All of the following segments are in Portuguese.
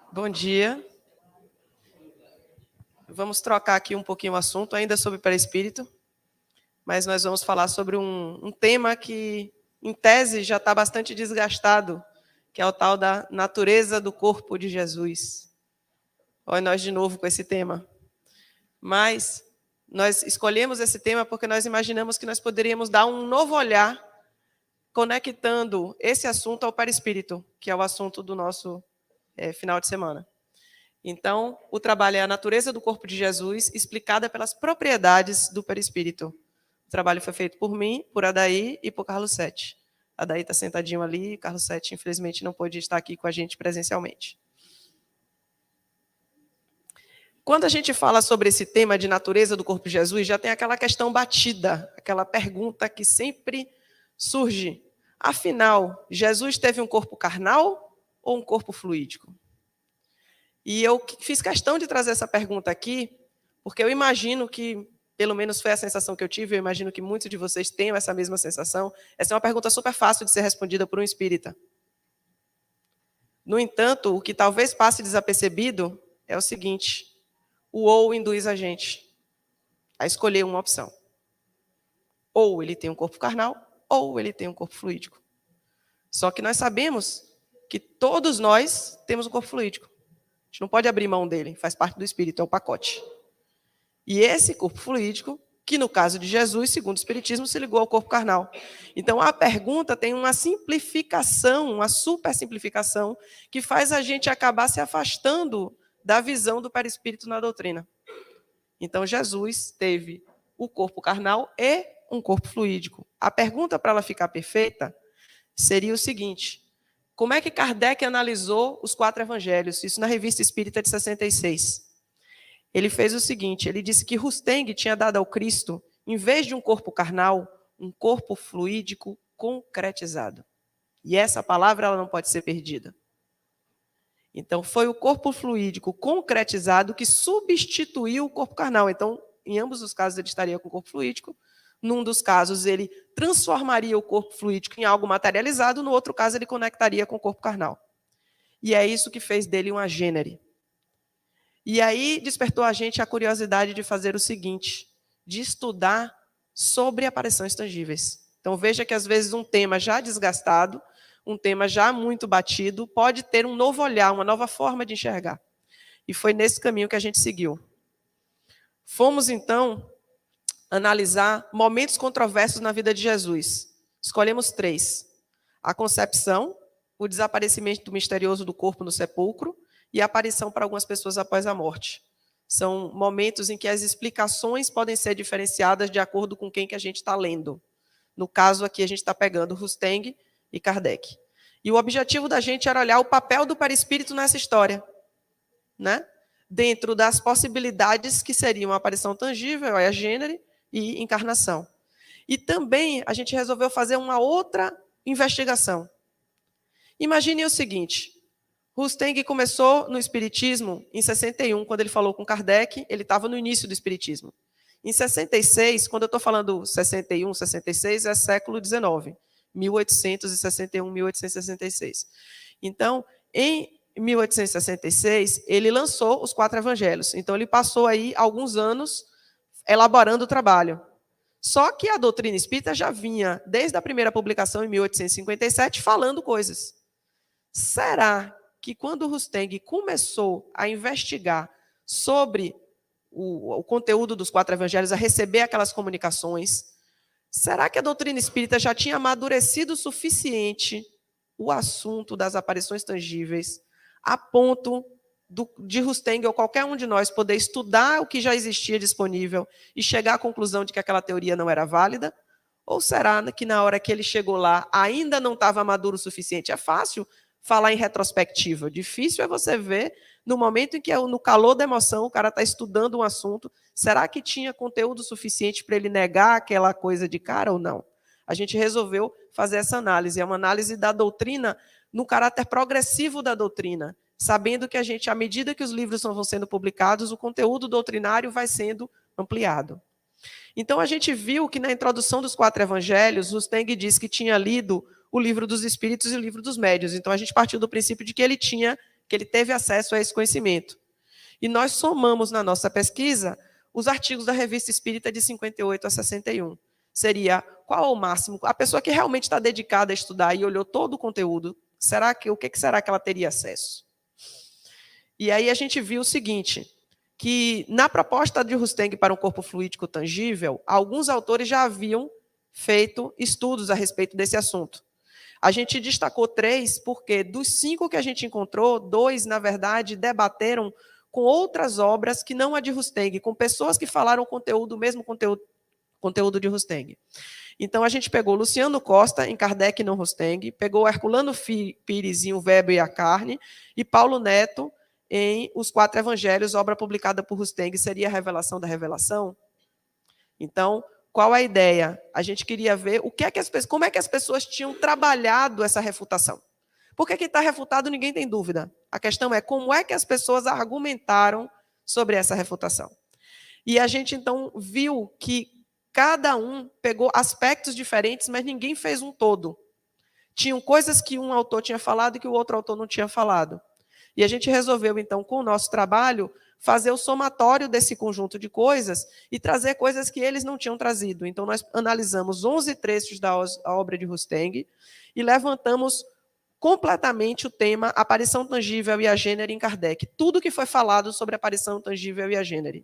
Bom dia. Vamos trocar aqui um pouquinho o assunto, ainda sobre perispírito, mas nós vamos falar sobre um tema que, em tese, já está bastante desgastado, que é o tal da natureza do corpo de Jesus. Olha nós de novo com esse tema. Mas nós escolhemos esse tema porque nós imaginamos que nós poderíamos dar um novo olhar conectando esse assunto ao perispírito, que é o assunto do nosso final de semana. Então, o trabalho é a natureza do corpo de Jesus, explicada pelas propriedades do perispírito. O trabalho foi feito por mim, por Adair e por Carlos Sete. Adair está sentadinho ali, e Carlos Sete, infelizmente, não pôde estar aqui com a gente presencialmente. Quando a gente fala sobre esse tema de natureza do corpo de Jesus, já tem aquela questão batida, aquela pergunta que sempre surge. Afinal, Jesus teve um corpo carnal ou um corpo fluídico? E eu fiz questão de trazer essa pergunta aqui, porque eu imagino que, pelo menos foi a sensação que eu tive, eu imagino que muitos de vocês tenham essa mesma sensação. Essa é uma pergunta super fácil de ser respondida por um espírita. No entanto, o que talvez passe desapercebido é o seguinte: o ou induz a gente a escolher uma opção. Ou ele tem um corpo carnal, ou ele tem um corpo fluídico. Só que nós sabemos que todos nós temos um corpo fluídico. A gente não pode abrir mão dele, faz parte do espírito, é o pacote. E esse corpo fluídico, que no caso de Jesus, segundo o Espiritismo, se ligou ao corpo carnal. Então a pergunta tem uma simplificação, uma super simplificação, que faz a gente acabar se afastando da visão do perispírito na doutrina. Então Jesus teve o corpo carnal e um corpo fluídico. A pergunta, para ela ficar perfeita, seria o seguinte: como é que Kardec analisou os 4 evangelhos? Isso na Revista Espírita de 66. Ele fez o seguinte, ele disse que Rusteng tinha dado ao Cristo, em vez de um corpo carnal, um corpo fluídico concretizado. E essa palavra ela não pode ser perdida. Então, foi o corpo fluídico concretizado que substituiu o corpo carnal. Então, em ambos os casos, ele estaria com o corpo fluídico. Num dos casos, ele transformaria o corpo fluídico em algo materializado. No outro caso, ele conectaria com o corpo carnal. E é isso que fez dele um agênere. E aí despertou a gente a curiosidade de fazer o seguinte, de estudar sobre aparições tangíveis. Então veja que às vezes um tema já desgastado, um tema já muito batido, pode ter um novo olhar, uma nova forma de enxergar. E foi nesse caminho que a gente seguiu. Fomos então analisar momentos controversos na vida de Jesus. Escolhemos 3. A concepção, o desaparecimento misterioso do corpo no sepulcro, e a aparição para algumas pessoas após a morte. São momentos em que as explicações podem ser diferenciadas de acordo com quem que a gente está lendo. No caso aqui, a gente está pegando Rusteng e Kardec. E o objetivo da gente era olhar o papel do perispírito nessa história, né? Dentro das possibilidades que seriam a aparição tangível, a gênero e encarnação. E também a gente resolveu fazer uma outra investigação. Imagine o seguinte: Rusteng começou no Espiritismo em 61, quando ele falou com Kardec, ele estava no início do Espiritismo. Em 66, quando eu estou falando 61, 66, é século XIX, 1861, 1866. Então, em 1866, ele lançou os 4 evangelhos. Então, ele passou aí alguns anos elaborando o trabalho. Só que a doutrina espírita já vinha, desde a primeira publicação, em 1857, falando coisas. Será que quando Rusteng começou a investigar sobre o conteúdo dos 4 evangelhos, a receber aquelas comunicações, será que a doutrina espírita já tinha amadurecido o suficiente o assunto das aparições tangíveis, a ponto de Rusteng ou qualquer um de nós poder estudar o que já existia disponível e chegar à conclusão de que aquela teoria não era válida? Ou será que na hora que ele chegou lá ainda não estava maduro o suficiente? É fácil falar em retrospectiva. Difícil é você ver, no momento em que, no calor da emoção, o cara está estudando um assunto, será que tinha conteúdo suficiente para ele negar aquela coisa de cara ou não? A gente resolveu fazer essa análise. É uma análise da doutrina, no caráter progressivo da doutrina, sabendo que a gente, à medida que os livros vão sendo publicados, o conteúdo doutrinário vai sendo ampliado. Então, a gente viu que na introdução dos 4 evangelhos, Rusteng diz que tinha lido o livro dos Espíritos e o livro dos Médiuns. Então, a gente partiu do princípio de que ele tinha que ele teve acesso a esse conhecimento. E nós somamos na nossa pesquisa os artigos da Revista Espírita de 58 a 61. Seria qual o máximo? A pessoa que realmente está dedicada a estudar e olhou todo o conteúdo, o que será que ela teria acesso? E aí a gente viu o seguinte, que na proposta de Rusteng para um corpo fluídico tangível, alguns autores já haviam feito estudos a respeito desse assunto. A gente destacou 3, porque dos 5 que a gente encontrou, 2, na verdade, debateram com outras obras que não a de Rusteng, com pessoas que falaram o mesmo conteúdo de Rusteng. Então, a gente pegou Luciano Costa, em Kardec não Rusteng, pegou Herculano Pires em O Verbo e a Carne, e Paulo Neto, em Os Quatro Evangelhos, obra publicada por Rusteng, seria a revelação da revelação. Então, qual a ideia? A gente queria ver como é que as pessoas tinham trabalhado essa refutação. Porque que está refutado, ninguém tem dúvida. A questão é como é que as pessoas argumentaram sobre essa refutação. E a gente, então, viu que cada um pegou aspectos diferentes, mas ninguém fez um todo. Tinham coisas que um autor tinha falado e que o outro autor não tinha falado. E a gente resolveu, então, com o nosso trabalho, fazer o somatório desse conjunto de coisas e trazer coisas que eles não tinham trazido. Então, nós analisamos 11 trechos da obra de Rusteng e levantamos completamente o tema aparição tangível e agênere em Kardec. Tudo que foi falado sobre aparição tangível e agênere.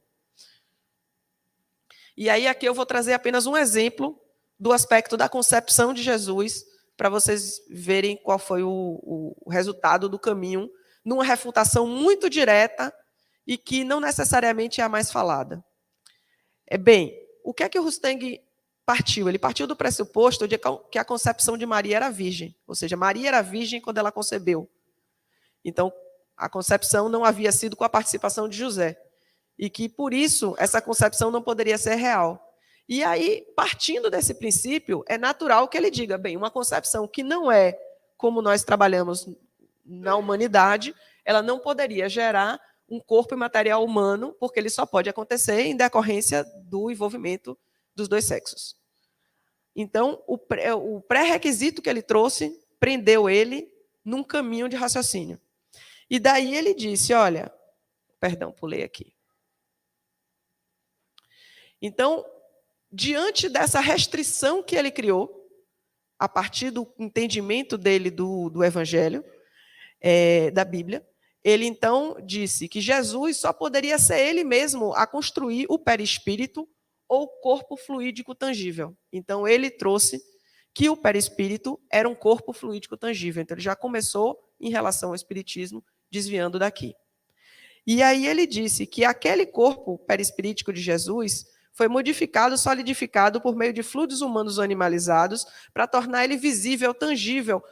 E aí, aqui eu vou trazer apenas um exemplo do aspecto da concepção de Jesus, para vocês verem qual foi o resultado do caminho, numa refutação muito direta e que não necessariamente é a mais falada. Bem, o que é que o Rusteng partiu? Ele partiu do pressuposto de que a concepção de Maria era virgem, ou seja, Maria era virgem quando ela concebeu. Então, a concepção não havia sido com a participação de José. E que, por isso, essa concepção não poderia ser real. E aí, partindo desse princípio, é natural que ele diga, bem, uma concepção que não é como nós trabalhamos na humanidade, ela não poderia gerar um corpo e material humano, porque ele só pode acontecer em decorrência do envolvimento dos dois sexos. Então, o pré-requisito que ele trouxe prendeu ele num caminho de raciocínio. E daí ele disse, olha, perdão, pulei aqui. Então, diante dessa restrição que ele criou, a partir do entendimento dele do Evangelho, da Bíblia, ele então disse que Jesus só poderia ser ele mesmo a construir o perispírito ou corpo fluídico tangível. Então, ele trouxe que o perispírito era um corpo fluídico tangível. Então, ele já começou, em relação ao espiritismo, desviando daqui. E aí ele disse que aquele corpo perispirítico de Jesus foi modificado, solidificado por meio de fluidos humanos animalizados para tornar ele visível, tangível,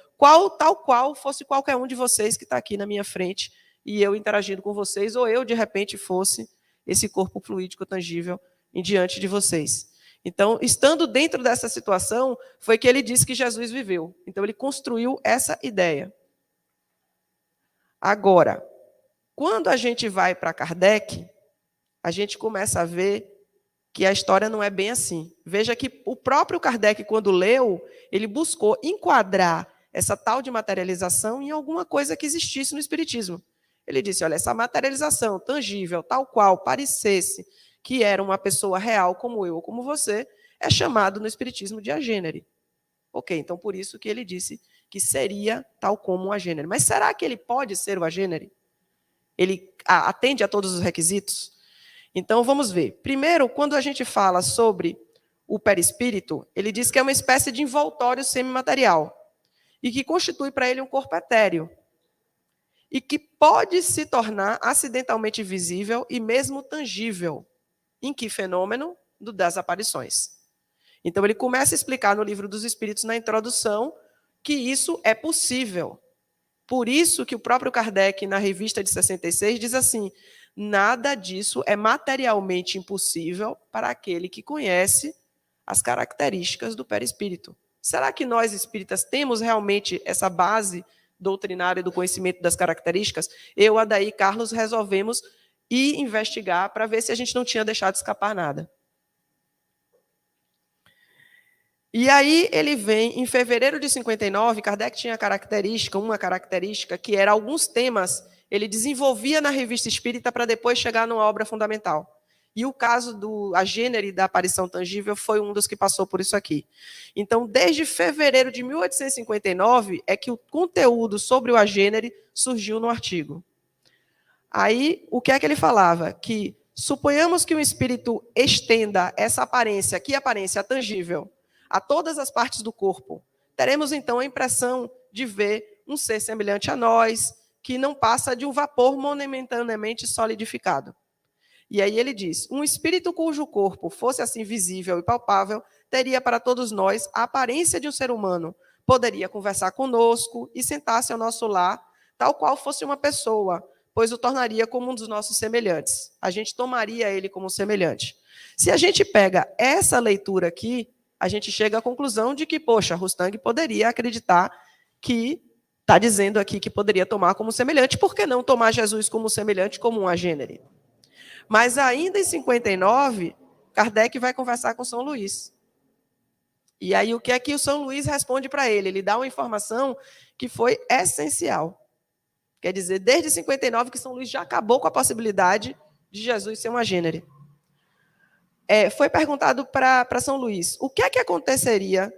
tal qual fosse qualquer um de vocês que está aqui na minha frente e eu interagindo com vocês, ou eu, de repente, fosse esse corpo fluídico tangível em diante de vocês. Então, estando dentro dessa situação, foi que ele disse que Jesus viveu. Então, ele construiu essa ideia. Agora, quando a gente vai para Kardec, a gente começa a ver que a história não é bem assim. Veja que o próprio Kardec, quando leu, ele buscou enquadrar essa tal de materialização em alguma coisa que existisse no Espiritismo. Ele disse, olha, essa materialização tangível, tal qual parecesse que era uma pessoa real como eu ou como você, é chamado no Espiritismo de agênere. Ok, então por isso que ele disse que seria tal como um agênere. Mas será que ele pode ser o agênere? Ele atende a todos os requisitos? Então, vamos ver. Primeiro, quando a gente fala sobre o perispírito, ele diz que é uma espécie de envoltório semimaterial e que constitui para ele um corpo etéreo e que pode se tornar acidentalmente visível e mesmo tangível. Em que fenômeno? Das aparições. Então, ele começa a explicar no Livro dos Espíritos, na introdução, que isso é possível. Por isso que o próprio Kardec, na revista de 66, diz assim, nada disso é materialmente impossível para aquele que conhece as características do perispírito. Será que nós, espíritas, temos realmente essa base doutrinária do conhecimento das características? Eu, Adair e Carlos resolvemos ir investigar para ver se a gente não tinha deixado escapar nada. E aí ele vem, em fevereiro de 59, Kardec tinha uma característica que era alguns temas Ele desenvolvia na revista espírita para depois chegar numa obra fundamental. E o caso do A Gênere da aparição tangível foi um dos que passou por isso aqui. Então, desde fevereiro de 1859, é que o conteúdo sobre o A Gênere surgiu no artigo. Aí, o que é que ele falava? Que suponhamos que o espírito estenda essa aparência, que aparência tangível, a todas as partes do corpo. Teremos, então, a impressão de ver um ser semelhante a nós, que não passa de um vapor momentaneamente solidificado. E aí ele diz, um espírito cujo corpo fosse assim visível e palpável, teria para todos nós a aparência de um ser humano, poderia conversar conosco e sentar-se ao nosso lar, tal qual fosse uma pessoa, pois o tornaria como um dos nossos semelhantes. A gente tomaria ele como semelhante. Se a gente pega essa leitura aqui, a gente chega à conclusão de que, poxa, Rustang poderia acreditar que está dizendo aqui que poderia tomar como semelhante, por que não tomar Jesus como semelhante, como um A Gênere? Mas ainda em 59, Kardec vai conversar com São Luís. E aí o que é que o São Luís responde para ele? Ele dá uma informação que foi essencial. Quer dizer, desde 59 que São Luís já acabou com a possibilidade de Jesus ser um A Gênere. Foi perguntado para São Luís, o que é que aconteceria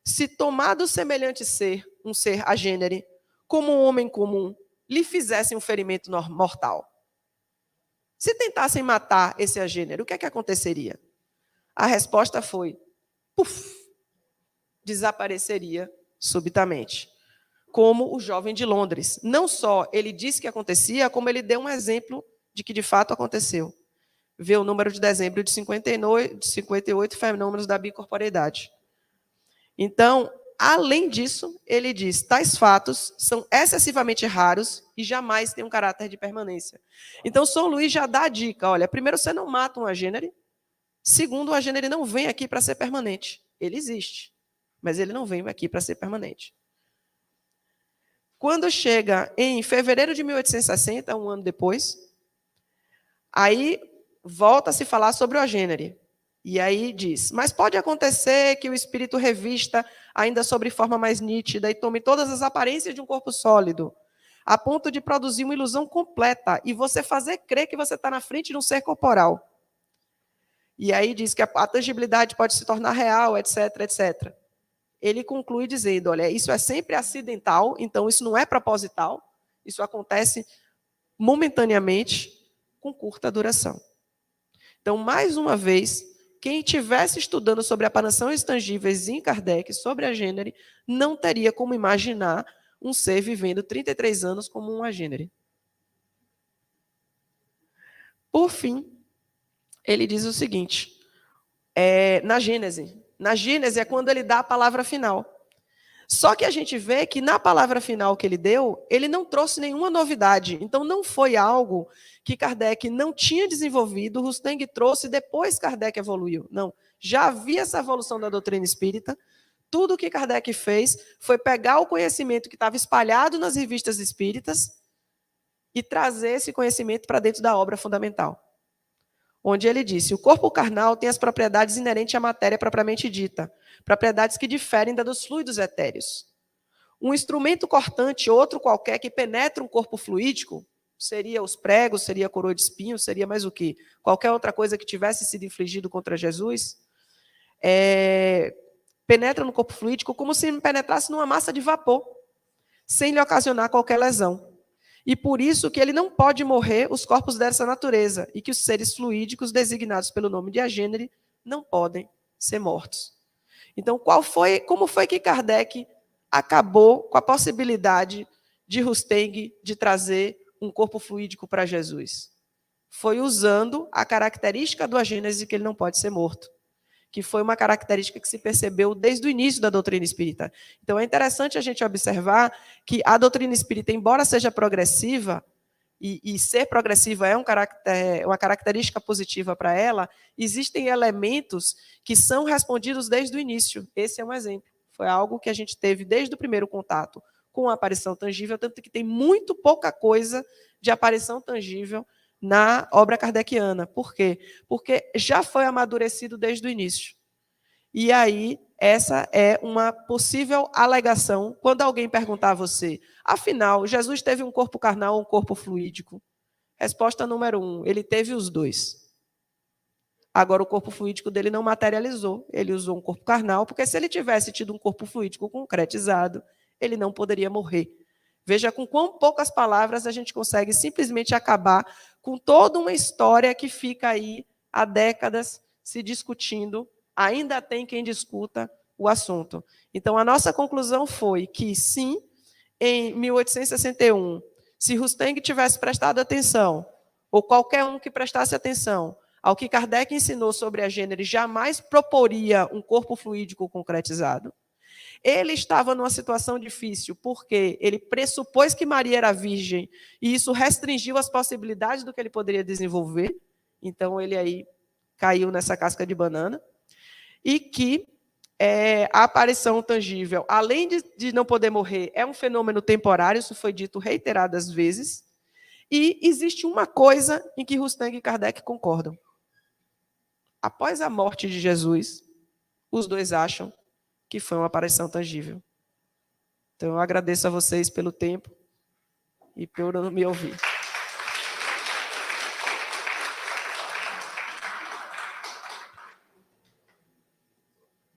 se tomado semelhante ser, um ser A Gênere, como um homem comum, lhe fizesse um ferimento mortal? Se tentassem matar esse A Gênere, o que é que aconteceria? A resposta foi, puf, desapareceria subitamente. Como o jovem de Londres. Não só ele disse que acontecia, como ele deu um exemplo de que de fato aconteceu. Vê o número de dezembro de 58, fenômenos da bicorporeidade. Então, além disso, ele diz, tais fatos são excessivamente raros e jamais têm um caráter de permanência. Então, São Luís já dá a dica, olha, primeiro, você não mata um A Gênere, segundo, o A Gênere não vem aqui para ser permanente. Ele existe, mas ele não vem aqui para ser permanente. Quando chega em fevereiro de 1860, um ano depois, aí volta a se falar sobre o A Gênere. E aí diz, mas pode acontecer que o espírito revista ainda sobre forma mais nítida e tome todas as aparências de um corpo sólido, a ponto de produzir uma ilusão completa e você fazer crer que você está na frente de um ser corporal. E aí diz que a tangibilidade pode se tornar real, etc, etc. Ele conclui dizendo, olha, isso é sempre acidental, então isso não é proposital, isso acontece momentaneamente, com curta duração. Então, mais uma vez, quem estivesse estudando sobre aparições tangíveis em Kardec, sobre A Gênere, não teria como imaginar um ser vivendo 33 anos como um A Gênere. Por fim, ele diz o seguinte, na Gênese é quando ele dá a palavra final. Só que a gente vê que na palavra final que ele deu, ele não trouxe nenhuma novidade. Então, não foi algo que Kardec não tinha desenvolvido, Rustang trouxe, depois Kardec evoluiu. Não, já havia essa evolução da doutrina espírita. Tudo o que Kardec fez foi pegar o conhecimento que estava espalhado nas revistas espíritas e trazer esse conhecimento para dentro da obra fundamental. Onde ele disse, o corpo carnal tem as propriedades inerentes à matéria propriamente dita, propriedades que diferem da dos fluidos etéreos. Um instrumento cortante, outro qualquer, que penetra um corpo fluídico, seria os pregos, seria a coroa de espinhos, seria mais o quê? Qualquer outra coisa que tivesse sido infligido contra Jesus, penetra no corpo fluídico como se penetrasse numa massa de vapor, sem lhe ocasionar qualquer lesão. E por isso que ele não pode morrer os corpos dessa natureza, e que os seres fluídicos designados pelo nome de A Gênere não podem ser mortos. Então, como foi que Kardec acabou com a possibilidade de Rustang de trazer um corpo fluídico para Jesus? Foi usando a característica do A Gênese que ele não pode ser morto, que foi uma característica que se percebeu desde o início da doutrina espírita. Então, é interessante a gente observar que a doutrina espírita, embora seja progressiva, e ser progressiva é uma característica positiva para ela, existem elementos que são respondidos desde o início. Esse é um exemplo. Foi algo que a gente teve desde o primeiro contato com a aparição tangível, tanto que tem muito pouca coisa de aparição tangível na obra kardeciana. Por quê? Porque já foi amadurecido desde o início. E aí, essa é uma possível alegação. Quando alguém perguntar a você, Afinal, Jesus teve um corpo carnal ou um corpo fluídico? Resposta número 1, ele teve os dois. Agora, o corpo fluídico dele não materializou. Ele usou um corpo carnal, porque se ele tivesse tido um corpo fluídico concretizado, ele não poderia morrer. Veja com quão poucas palavras a gente consegue simplesmente acabar com toda uma história que fica aí há décadas se discutindo. Ainda tem quem discuta o assunto. Então, a nossa conclusão foi que, sim, em 1861, se Rustang tivesse prestado atenção, ou qualquer um que prestasse atenção, ao que Kardec ensinou sobre a gênese, jamais proporia um corpo fluídico concretizado. Ele estava numa situação difícil, porque ele pressupôs que Maria era virgem, e isso restringiu as possibilidades do que ele poderia desenvolver. Então, ele aí caiu nessa casca de banana. E que a aparição tangível, além de não poder morrer, é um fenômeno temporário, isso foi dito reiteradas vezes. E existe uma coisa em que Rustang e Kardec concordam. Após a morte de Jesus, os dois acham que foi uma aparição tangível. Então, eu agradeço a vocês pelo tempo e por me ouvir.